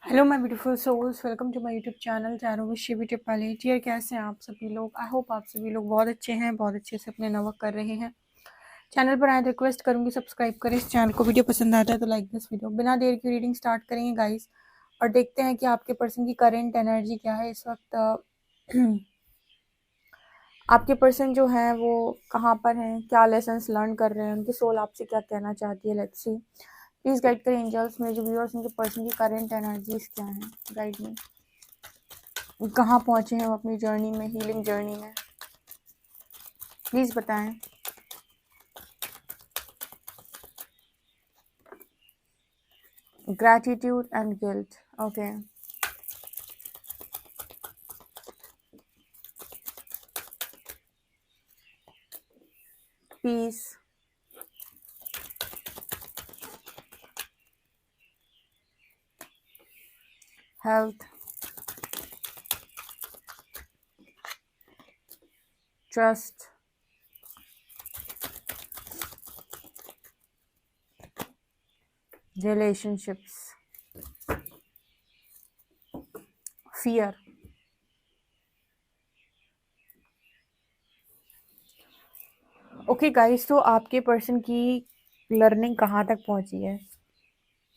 Hello my beautiful souls, welcome to my YouTube channel चारों with Shivi Tipali. Dear, कैसे हैं आप सभी लोग? आई होप आप सभी लोग बहुत अच्छे हैं, बहुत अच्छे से अपने नवर्क कर रहे हैं। चैनल पर आए रिक्वेस्ट करूंगी सब्सक्राइब करें इस चैनल को। वीडियो पसंद आता है तो लाइक दिस वीडियो। बिना देर की रीडिंग स्टार्ट करेंगे गाइस, और देखते हैं कि आपके पर्सन की करेंट एनर्जी क्या है इस वक्त। आपके पर्सन जो है वो कहाँ पर हैं, क्या लेसन्स लर्न कर रहे हैं, उनकी सोल आपसे क्या कहना चाहती है। Let's see. प्लीज गाइड करें एंजल्स, मेरे जो व्यूअर्स उनके पर्सन की करेंट एनर्जीज क्या है। गाइड में कहाँ पहुँचे हैं वो अपनी जर्नी में, हीलिंग जर्नी में, प्लीज़ बताएं। Gratitude and guilt, okay. Peace, health, trust, relationships, fear. Okay guys, तो आपके पर्सन की लर्निंग कहाँ तक पहुँची है?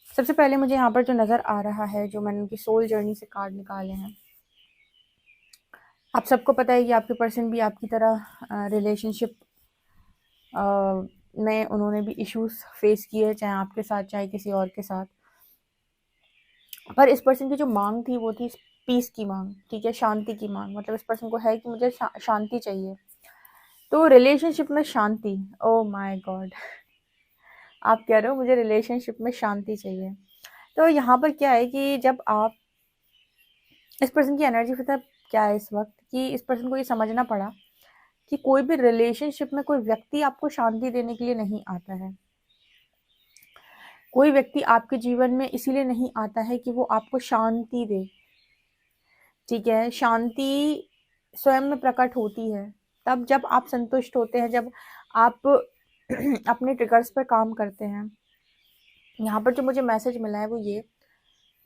सबसे पहले मुझे यहाँ पर जो नज़र आ रहा है, जो मैंने उनकी सोल जर्नी से कार्ड निकाले हैं, आप सबको पता है कि आपके पर्सन भी आपकी तरह रिलेशनशिप में उन्होंने भी इश्यूज फेस किए, चाहे आपके साथ चाहे किसी और के साथ। पर इस पर्सन की जो मांग थी वो थी पीस की मांग, ठीक है, शांति की मांग। मतलब इस पर्सन को है कि मुझे शांति चाहिए। तो रिलेशनशिप में शांति, ओ माय गॉड, आप कह रहे हो मुझे रिलेशनशिप में शांति चाहिए। तो यहाँ पर क्या है कि जब आप इस पर्सन की एनर्जी, पता है क्या है इस वक्त, कि इस पर्सन को ये समझना पड़ा कि कोई भी रिलेशनशिप में कोई व्यक्ति आपको शांति देने के लिए नहीं आता है। कोई व्यक्ति आपके जीवन में इसीलिए नहीं आता है कि वो आपको शांति दे, ठीक है। शांति स्वयं में प्रकट होती है तब जब आप संतुष्ट होते हैं, जब आप अपने ट्रिगर्स पर काम करते हैं। यहाँ पर जो मुझे मैसेज मिला है वो ये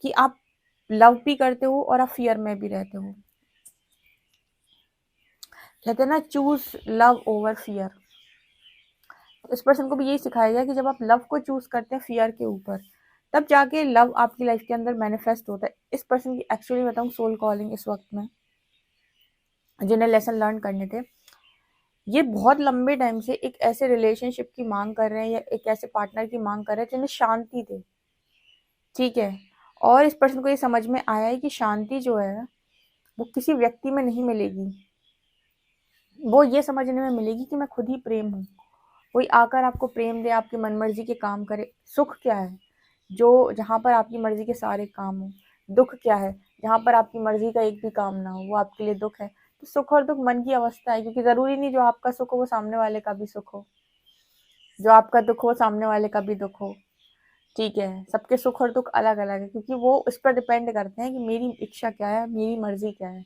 कि आप लव भी करते हो और आप फियर में भी रहते हो। कहते हैं ना, चूज लव ओवर फियर। इस पर्सन को भी यही सिखाया गया कि जब आप लव को चूज करते हैं फियर के ऊपर, तब जाके लव आपकी लाइफ के अंदर मैनिफेस्ट होता है। इस पर्सन की एक्चुअली बताऊँ सोल कॉलिंग इस वक्त में, जिन्हें लेसन लर्न करने थे, ये बहुत लंबे टाइम से एक ऐसे रिलेशनशिप की मांग कर रहे हैं या एक ऐसे पार्टनर की मांग कर रहे हैं जिन्हें शांति दे, ठीक है। और इस पर्सन को ये समझ में आया है कि शांति जो है वो किसी व्यक्ति में नहीं मिलेगी, वो ये समझने में मिलेगी कि मैं खुद ही प्रेम हूँ। कोई आकर आपको प्रेम दे, आपकी मनमर्जी के काम करे। सुख क्या है? जो जहाँ पर आपकी मर्जी के सारे काम हो। दुख क्या है? जहाँ पर आपकी मर्जी का एक भी काम ना हो, वो आपके लिए दुख है। तो सुख और दुख मन की अवस्था है, क्योंकि जरूरी नहीं जो आपका सुख हो वो सामने वाले का भी सुख हो, जो आपका दुख हो सामने वाले का भी दुख हो, ठीक है। सबके सुख और दुख अलग अलग है, क्योंकि वो उस पर डिपेंड करते हैं कि मेरी इच्छा क्या है, मेरी मर्जी क्या है।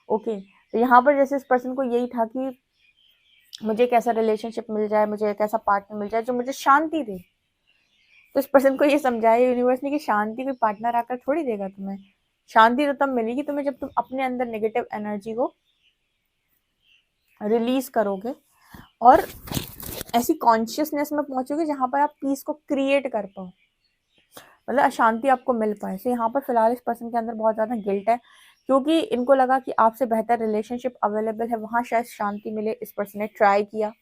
ओके, तो यहाँ पर जैसे इस पर्सन को यही था कि मुझे एक ऐसा रिलेशनशिप मिल जाए, मुझे एक ऐसा पार्टनर मिल जाए जो मुझे शांति दे। तो इस पर्सन को ये समझाया यूनिवर्स ने कि शांति कोई पार्टनर आकर थोड़ी देगा तुम्हें। शांति तो तब मिलेगी तुम्हें जब तुम अपने अंदर नेगेटिव एनर्जी को रिलीज करोगे और ऐसी कॉन्शियसनेस में पहुंचोगे जहां पर आप पीस को क्रिएट कर पाओ, मतलब अशांति आपको मिल पाए। तो यहाँ पर फिलहाल इस पर्सन के अंदर बहुत ज़्यादा गिल्ट है, क्योंकि इनको लगा कि आपसे बेहतर रिलेशनशिप अवेलेबल है, वहाँ शायद शांति मिले। इस पर्सन ने ट्राई किया।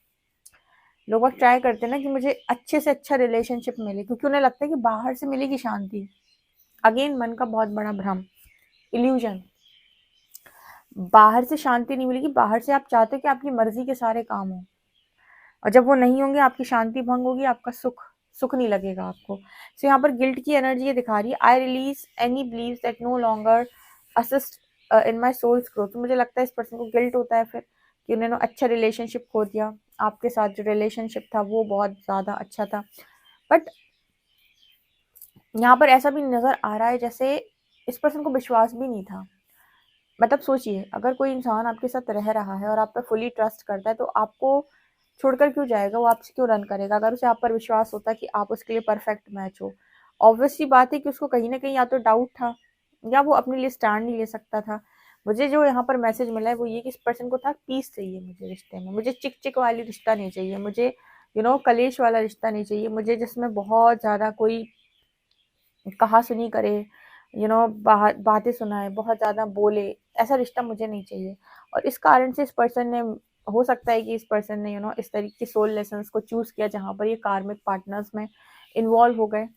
लोग ट्राई करते हैं ना कि मुझे अच्छे से अच्छा रिलेशनशिप मिले, क्योंकि उन्हें लगता है कि बाहर से मिलेगी शांति। अगेन मन का बहुत बड़ा भ्रम, इल्यूजन। बाहर से शांति नहीं मिलेगी, बाहर से आप चाहते हो कि आपकी मर्जी के सारे काम हो, और जब वो नहीं होंगे आपकी शांति भंग होगी, आपका सुख सुख नहीं लगेगा आपको। सो यहाँ पर गिल्ट की एनर्जी ये दिखा रही है, I release any believe that no longer assist in my soul's growth. तो मुझे लगता है इस पर्सन को गिल्ट होता है फिर कि उन्होंने अच्छा रिलेशनशिप खो दिया। आपके साथ जो रिलेशनशिप था वो बहुत ज़्यादा अच्छा था, बट यहाँ पर ऐसा भी नज़र आ रहा है जैसे इस पर्सन को विश्वास भी नहीं था। मतलब सोचिए, अगर कोई इंसान आपके साथ रह रहा है और आप पे फुली ट्रस्ट करता है तो आपको छोड़कर क्यों जाएगा? वो आपसे क्यों रन करेगा? अगर उसे आप पर विश्वास होता है कि आप उसके लिए परफेक्ट मैच हो, ऑब्वियसली बात है कि उसको कहीं ना कहीं या तो डाउट था या वो अपने लिए स्टैंड नहीं ले सकता था। मुझे जो यहाँ पर मैसेज मिला है वो ये कि इस पर्सन को था पीस चाहिए मुझे रिश्ते में, मुझे चिक चिक वाली रिश्ता नहीं चाहिए, मुझे कलेश वाला रिश्ता नहीं चाहिए, मुझे जिसमें बहुत ज़्यादा कोई कहा सुनी करे, बातें सुनाए, बहुत ज़्यादा बोले, ऐसा रिश्ता मुझे नहीं चाहिए। और इस कारण से इस पर्सन ने, हो सकता है कि इस पर्सन ने इस तरीके के सोल लेसन्स को चूज़ किया जहाँ पर ये कार्मिक पार्टनर्स में इन्वॉल्व हो गए,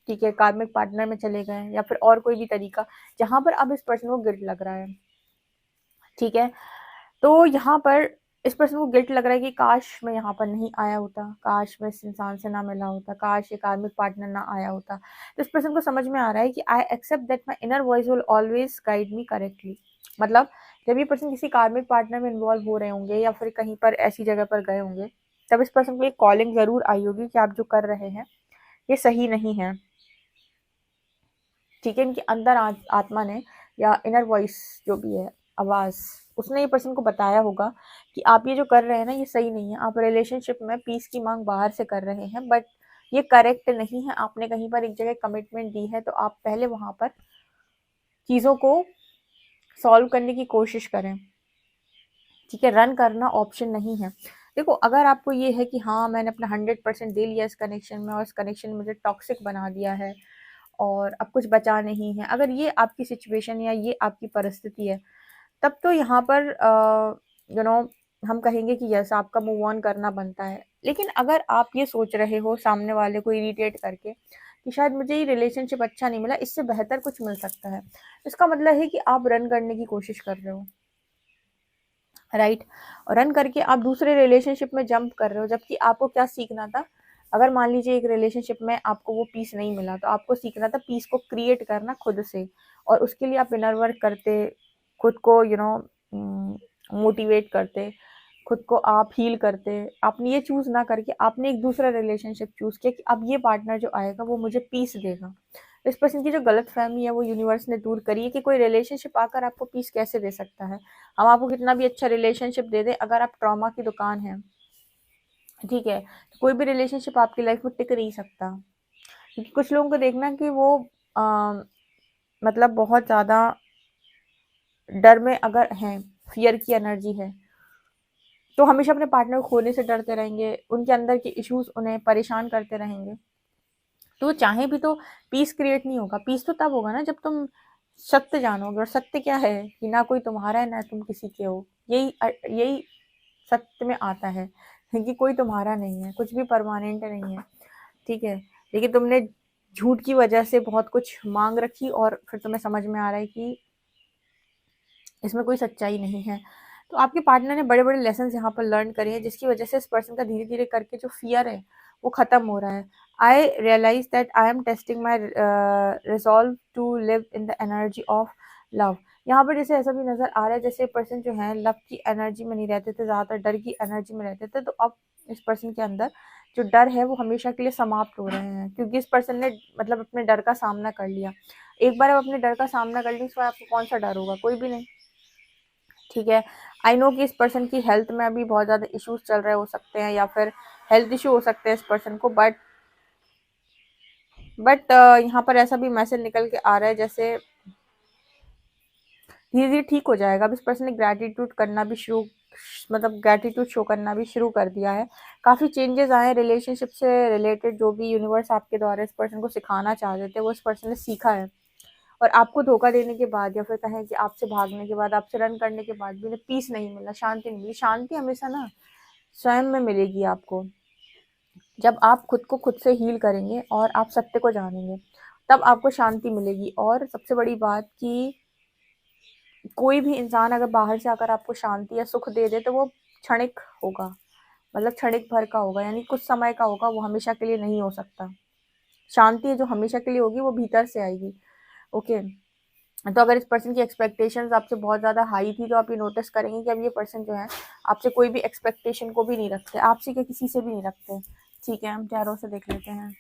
ठीक है, कार्मिक पार्टनर में चले गए, या फिर और कोई भी तरीका जहाँ पर अब इस पर्सन को गिल्ट लग रहा है, ठीक है। तो यहाँ पर इस पर्सन को गिल्ट लग रहा है कि काश मैं यहाँ पर नहीं आया होता, काश मैं इस इंसान से ना मिला होता, काश ये कार्मिक पार्टनर ना आया होता। तो इस पर्सन को समझ में आ रहा है कि I accept that my inner voice will always guide me correctly. मतलब जब ये पर्सन किसी कार्मिक पार्टनर में इन्वॉल्व हो रहे होंगे या फिर कहीं पर ऐसी जगह पर गए होंगे, तब इस पर्सन को एक कॉलिंग ज़रूर आई होगी कि आप जो कर रहे हैं ये सही नहीं है, ठीक है। इनके अंदर आत्मा ने या इनर वॉइस जो भी है, आवाज़, उसने ये पर्सन को बताया होगा कि आप ये जो कर रहे हैं ना ये सही नहीं है, आप रिलेशनशिप में पीस की मांग बाहर से कर रहे हैं, बट ये करेक्ट नहीं है। आपने कहीं पर एक जगह कमिटमेंट दी है तो आप पहले वहाँ पर चीज़ों को सॉल्व करने की कोशिश करें, ठीक है। रन करना ऑप्शन नहीं है। देखो, अगर आपको ये है कि हाँ मैंने अपना 100% दे लिया इस कनेक्शन में और इस कनेक्शन ने मुझे टॉक्सिक बना दिया है और अब कुछ बचा नहीं है, अगर ये आपकी सिचुएशन या ये आपकी परिस्थिति है, तब तो यहाँ पर हम कहेंगे कि यस आपका मूव ऑन करना बनता है। लेकिन अगर आप ये सोच रहे हो सामने वाले को इरिटेट करके कि शायद मुझे ये रिलेशनशिप अच्छा नहीं मिला, इससे बेहतर कुछ मिल सकता है, इसका मतलब है कि आप रन करने की कोशिश कर रहे हो, राइट। और रन करके आप दूसरे रिलेशनशिप में जंप कर रहे हो, जबकि आपको क्या सीखना था। अगर मान लीजिए एक रिलेशनशिप में आपको वो पीस नहीं मिला तो आपको सीखना था पीस को क्रिएट करना खुद से, और उसके लिए आप इनर वर्क करते, खुद को मोटिवेट करते, खुद को आप हील करते। आपने ये चूज़ ना करके आपने एक दूसरा रिलेशनशिप चूज़ किया कि अब ये पार्टनर जो आएगा वो मुझे पीस देगा। इस पर्सन की जो गलतफहमी है वो यूनिवर्स ने दूर करी है कि कोई रिलेशनशिप आकर आपको पीस कैसे दे सकता है। हम आपको कितना भी अच्छा रिलेशनशिप दे दें, अगर आप ट्रॉमा की दुकान है, ठीक है, तो कोई भी रिलेशनशिप आपकी लाइफ में टिक नहीं सकता। क्योंकि कुछ लोगों को देखना कि वो आ, मतलब बहुत ज़्यादा डर में अगर हैं, फियर की एनर्जी है, तो हमेशा अपने पार्टनर को खोने से डरते रहेंगे, उनके अंदर के इश्यूज उन्हें परेशान करते रहेंगे। तो चाहे भी तो पीस क्रिएट नहीं होगा। पीस तो तब होगा ना जब तुम सत्य जानोगे, और सत्य क्या है कि ना कोई तुम्हारा है ना तुम किसी के हो। यही यही सत्य में आता है कि कोई तुम्हारा नहीं है, कुछ भी परमानेंट नहीं है, ठीक है। लेकिन तुमने झूठ की वजह से बहुत कुछ मांग रखी और फिर तुम्हें समझ में आ रहा है कि इसमें कोई सच्चाई नहीं है। तो आपके पार्टनर ने बड़े बड़े लेसन यहाँ पर लर्न करे हैं, जिसकी वजह से इस पर्सन का धीरे धीरे करके जो फियर है वो खत्म हो रहा है। I realise that I am testing my resolve to live in the energy of love. यहाँ पर जैसे ऐसा भी नजर आ रहा है जैसे पर्सन जो है लव की एनर्जी में नहीं रहते थे, ज़्यादातर डर की एनर्जी में रहते थे। तो अब इस पर्सन के अंदर जो डर है वो हमेशा के लिए समाप्त हो रहे हैं, क्योंकि इस पर्सन ने मतलब अपने डर का सामना कर लिया। एक बार अब अपने डर का सामना कर लिया, इस बार आपको कौन सा डर होगा, कोई भी नहीं, ठीक है। आई नो कि इस पर्सन की हेल्थ में अभी बहुत ज़्यादा इश्यूज चल रहे हो सकते हैं या फिर हेल्थ इशू हो सकते हैं इस पर्सन को, बट यहाँ पर ऐसा भी मैसेज निकल के आ रहा है जैसे धीरे धीरे ठीक हो जाएगा। अब इस पर्सन ने ग्रैटिट्यूड करना भी शुरू, मतलब ग्रैटिट्यूड शो करना भी शुरू कर दिया है। काफ़ी चेंजेस आए रिलेशनशिप से रिलेटेड, जो भी यूनिवर्स आपके द्वारा इस पर्सन को सिखाना चाह रहे थे वो इस पर्सन ने सीखा है। और आपको धोखा देने के बाद या फिर कहें कि आपसे भागने के बाद, आपसे रन करने के बाद भी उन्हें पीस नहीं मिला, शांति नहीं मिली। शांति हमेशा ना स्वयं में मिलेगी आपको, जब आप खुद को खुद से हील करेंगे और आप सत्य को जानेंगे, तब आपको शांति मिलेगी। और सबसे बड़ी बात कि कोई भी इंसान अगर बाहर से आकर आपको शांति या सुख दे दे तो वो क्षणिक होगा, मतलब क्षणिक भर का होगा, यानी कुछ समय का होगा, वो हमेशा के लिए नहीं हो सकता। शांति जो हमेशा के लिए होगी वो भीतर से आएगी, ओके। तो अगर इस पर्सन की एक्सपेक्टेशंस आपसे बहुत ज़्यादा हाई थी तो आप ये नोटिस करेंगे कि अब ये पर्सन जो है आपसे कोई भी एक्सपेक्टेशन को भी नहीं रखते, आपसे क्या किसी से भी नहीं रखते, ठीक है। हम टैरो से देख लेते हैं।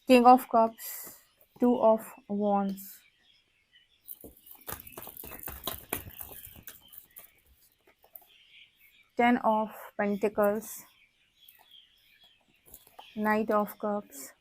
King of cups, two of wands, 10 of Pentacles, Knight of Cups,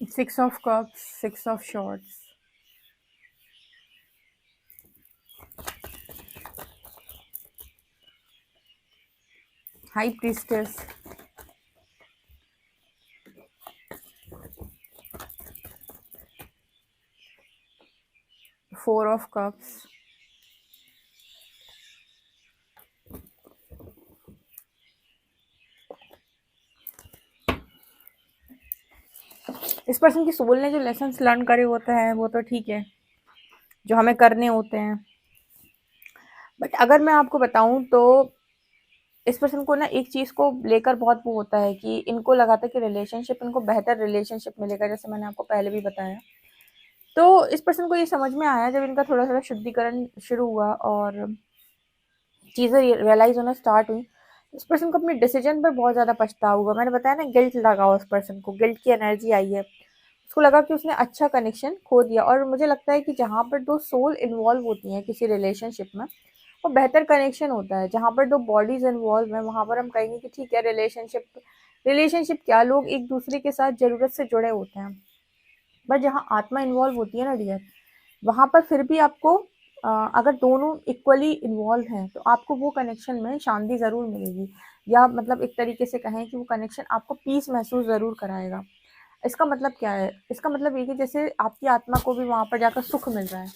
Six of Cups, Six of Swords, High Priestess, Four of Cups, इस पर्सन की सोल ने जो लेसन्स लर्न करे होते हैं वो तो ठीक है, जो हमें करने होते हैं, बट अगर मैं आपको बताऊं तो इस पर्सन को ना एक चीज़ को लेकर बहुत वो होता है कि इनको लगा था कि रिलेशनशिप इनको बेहतर रिलेशनशिप मिलेगा, जैसे मैंने आपको पहले भी बताया। तो इस पर्सन को ये समझ में आया जब इनका थोड़ा थोड़ा शुद्धिकरण शुरू हुआ और चीज़ें रियलाइज होना स्टार्ट हुई, इस पर्सन को अपने डिसीजन पर बहुत ज़्यादा पछतावा हुआ। मैंने बताया ना, गिल्ट लगा उस पर्सन को, गिल्ट की एनर्जी आई है, उसको लगा कि उसने अच्छा कनेक्शन खो दिया। और मुझे लगता है कि जहाँ पर दो सोल इन्वॉल्व होती हैं किसी रिलेशनशिप में, वो बेहतर कनेक्शन होता है। जहाँ पर दो बॉडीज इन्वॉल्व हैं वहाँ पर हम कहेंगे कि ठीक है, रिलेशनशिप क्या, लोग एक दूसरे के साथ ज़रूरत से जुड़े होते हैं, बट जहाँ आत्मा इन्वॉल्व होती है ना डियर, वहाँ पर फिर भी आपको अगर दोनों इक्वली इन्वॉल्व हैं तो आपको वो कनेक्शन में शांति ज़रूर मिलेगी, या मतलब एक तरीके से कहें कि वो कनेक्शन आपको पीस महसूस ज़रूर कराएगा। इसका मतलब क्या है? इसका मतलब ये कि जैसे आपकी आत्मा को भी वहाँ पर जाकर सुख मिल रहा है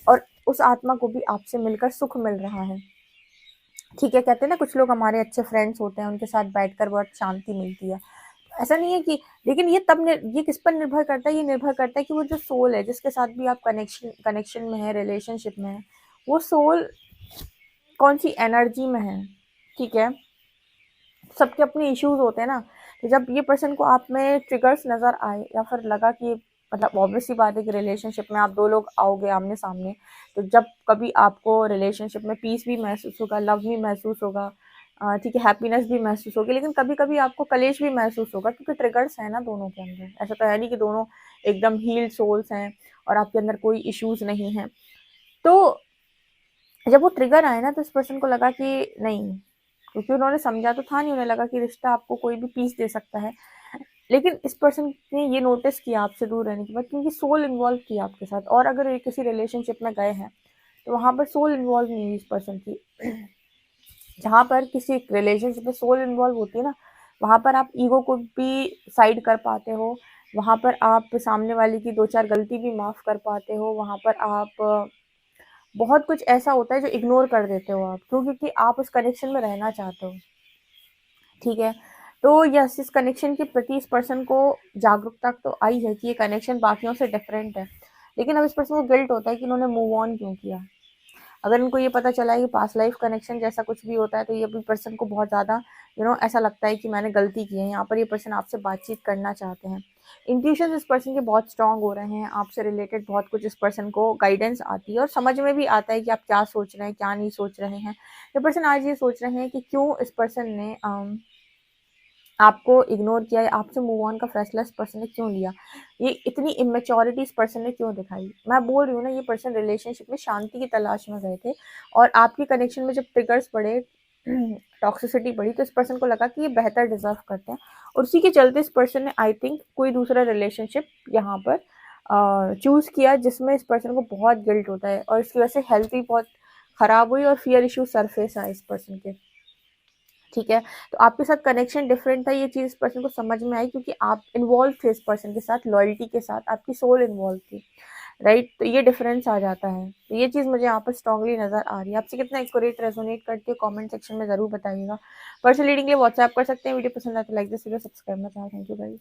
और उस आत्मा को भी आपसे मिलकर सुख मिल रहा है। ठीक है, कहते हैं ना कुछ लोग हमारे अच्छे फ्रेंड्स होते हैं, उनके साथ बैठकर बहुत शांति मिलती है। ऐसा नहीं है कि, लेकिन ये किस पर निर्भर करता है? ये निर्भर करता है कि वो जो सोल है जिसके साथ भी आप कनेक्शन में है, रिलेशनशिप में है, वो सोल कौन सी एनर्जी में है। ठीक है, सबके अपने इश्यूज होते हैं ना। तो जब ये पर्सन को आप में ट्रिगर्स नज़र आए या फिर लगा कि मतलब ऑब्वियस सी बात है कि रिलेशनशिप में आप दो लोग आओगे आमने सामने, तो जब कभी आपको रिलेशनशिप में पीस भी महसूस होगा, लव भी महसूस होगा, ठीक है, हैप्पीनेस भी महसूस होगी, लेकिन कभी कभी आपको कलेश भी महसूस होगा, क्योंकि ट्रिगर्स है ना दोनों के अंदर। ऐसा तो है नहीं कि दोनों एकदम हील्ड सोल्स हैं और आपके अंदर कोई इश्यूज नहीं है। तो जब वो ट्रिगर आए ना तो इस पर्सन को लगा कि नहीं, क्योंकि उन्होंने समझा तो था नहीं, उन्हें लगा कि रिश्ता आपको कोई भी पीस दे सकता है, लेकिन इस पर्सन ने ये नोटिस किया आपसे दूर रहने के बाद, क्योंकि सोल इन्वॉल्व थी आपके साथ। और अगर ये किसी रिलेशनशिप में गए हैं तो वहाँ पर सोल इन्वॉल्व नहीं हुई इस पर्सन की। जहाँ पर किसी रिलेशनशिप में सोल इन्वॉल्व होती है ना, वहाँ पर आप ईगो को भी साइड कर पाते हो, वहाँ पर आप सामने वाले की दो चार गलती भी माफ़ कर पाते हो, वहाँ पर आप बहुत कुछ ऐसा होता है जो इग्नोर कर देते हो आप, क्योंकि आप उस कनेक्शन में रहना चाहते हो। ठीक है, तो यस, इस कनेक्शन के प्रति इस पर्सन को जागरूकता तो आई है कि ये कनेक्शन बाकियों से डिफरेंट है, लेकिन अब इस पर्सन को गिल्ट होता है कि उन्होंने मूव ऑन क्यों किया। अगर उनको ये पता चला है कि पास्ट लाइफ कनेक्शन जैसा कुछ भी होता है, तो ये भी पर्सन को बहुत ज़्यादा ऐसा लगता है कि मैंने गलती की है। यहाँ पर ये पर्सन आपसे बातचीत करना चाहते हैं। इंट्यूशन इस पर्सन के बहुत स्ट्रांग हो रहे हैं, आपसे रिलेटेड बहुत कुछ इस पर्सन को गाइडेंस आती है और समझ में भी आता है कि आप क्या सोच रहे हैं, क्या नहीं सोच रहे हैं। ये पर्सन आज ये सोच रहे हैं कि क्यों इस पर्सन ने आपको इग्नोर किया, आपसे मूव ऑन का फैसला इस पर्सन ने क्यों लिया, ये इतनी इमेच्योरिटी इस पर्सन ने क्यों दिखाई। मैं बोल रही हूँ ना, ये पर्सन रिलेशनशिप में शांति की तलाश में गए थे और आपके कनेक्शन में जब ट्रिगर्स पड़े, टॉक्सिसिटी बढ़ी, तो इस पर्सन को लगा कि ये बेहतर डिजर्व करते हैं, और उसी के चलते इस पर्सन ने आई थिंक कोई दूसरा रिलेशनशिप यहाँ पर चूज़ किया, जिसमें इस पर्सन को बहुत गिल्ट होता है और इसकी वजह से हेल्थ भी बहुत ख़राब हुई और फियर इशू सरफेस आए इस पर्सन के। ठीक है, तो आपके साथ कनेक्शन डिफरेंट था, ये चीज़ इस पर्सन को समझ में आई, क्योंकि आप इन्वॉल्व थे इस पर्सन के साथ, लॉयल्टी के साथ आपकी सोल इन्वॉल्व थी, राइट। तो ये डिफरेंस आ जाता है, तो ये चीज़ मुझे यहाँ पर स्ट्रांगली नज़र आ रही है। आपसे कितना एक्यूरेट रेजोनेट करती है कमेंट सेक्शन में ज़रूर बताइएगा। पर्सनल रीडिंग के लिए व्हाट्सएप कर सकते हैं। वीडियो पसंद आए तो लाइक दिस वीडियो, सब्सक्राइब मत। Thank you guys.